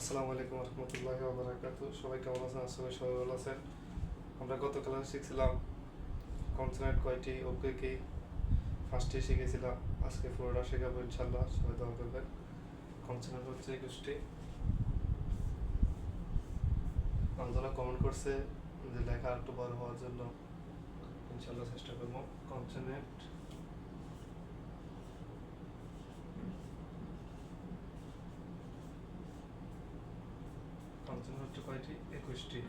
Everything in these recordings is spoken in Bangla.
আসসালামু আলাইকুম রহমতুল্লাহি ওয়া বারাকাতুহু। সবাই কেমন আছেন? আশা করি সবাই ভালো আছেন। আমরা গত ক্লাসে শিখছিলাম কনসোনেন্ট কয়টি, ওকে কি, ফার্স্টে শিখেছিলাম। আজকে পুরোটা শেখাবো ইনশাল্লাহ, সবাই দোয়া করবেন। কনসোনেন্ট হচ্ছে 21টি। আঞ্জনা কমেন্ট করছে যে লেখা একটু বড় হওয়ার জন্য, ইনশাল্লাহ চেষ্টা করবো। কনসোনেন্ট কনসোনেন্ট হচ্ছে কয়টি? 21টি।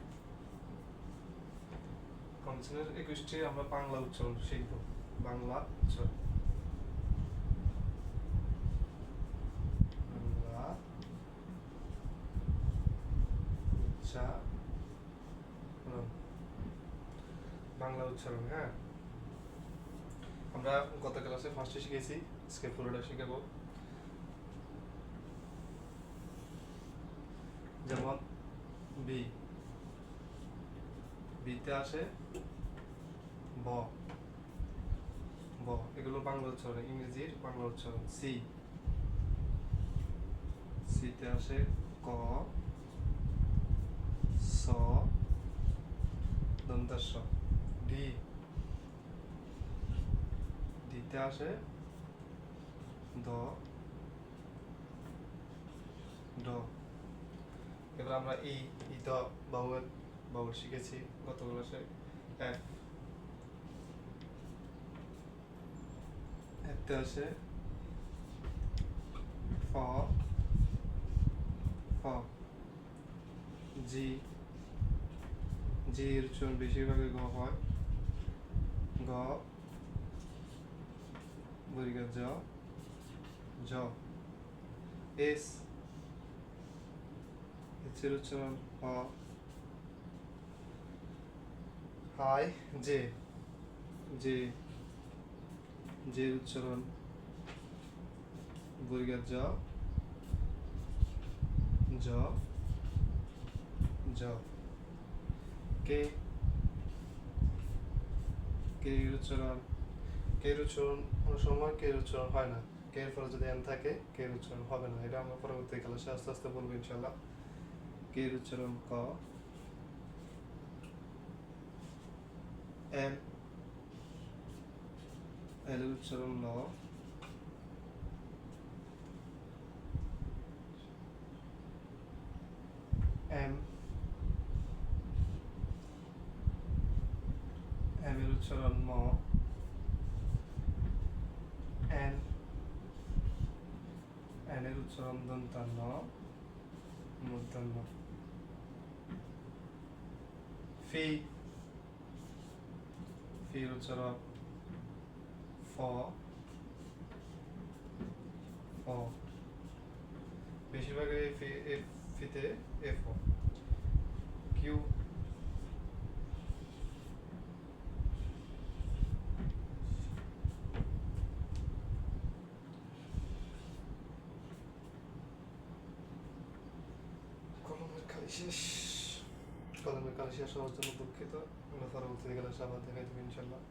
কনসোনেন্ট 21টি আমরা বাংলা উচ্চারণ শিখবো। বাংলা উচ্চারণ, বাংলা উচ্চারণ, বাংলা উচ্চারণ। হ্যাঁ, আমরা গত ক্লাসে ফার্স্টে শিখেছি, আজকে পুরোটা শিখাবো। যেমন বি, বিতে আসে ব, ব, এগুলো বাংলা উচ্চারণ, ইংরেজির বাংলা উচ্চারণ। সি, সিতে আসে ক, স, দন্তাস্ব। ডি, ডিতে আসে দ, ড। এবার আমরা ই দ বাউল বাউল শিখেছি গত ক্লাসে। এফ, এতে আসে ফ, ফ। জি, জির উচ্চারণ বেশিরভাগই গ হয়। গ, বর্গীয় জ, জ। এস, এর উচ্চারণ হ। হাই, জে, জে, জের উচ্চারণ বর্গীয় জ, জ, জ। কে, কে এর উচ্চারণ, কে এর উচ্চারণ কোনো সময় কে এর উচ্চারণ হয় না। কে এর পরে যদি এন থাকে কে এর উচ্চারণ হবে না। এটা আমরা পরবর্তী ক্লাসে আস্তে আস্তে বলবো ইনশাল্লাহ। কে এর উচ্চারণ ক। এল, এল এর উচ্চারণ ল। এম, এম এর উচ্চারণ ম। এন, এন এর উচ্চারণ দন্তান্ন, মূর্ধন্য। ফি, ফির উচ্চারণ ফ, ফ। বেশিরভাগ এই ফিতে এফ। কিউ, কলমের খালি শেষ, কলমের কালি শেষ হওয়ার জন্য দুঃখিত। আমরা পরবর্তী ক্লাসে আবার দেখাই দেবো ইনশাল্লাহ।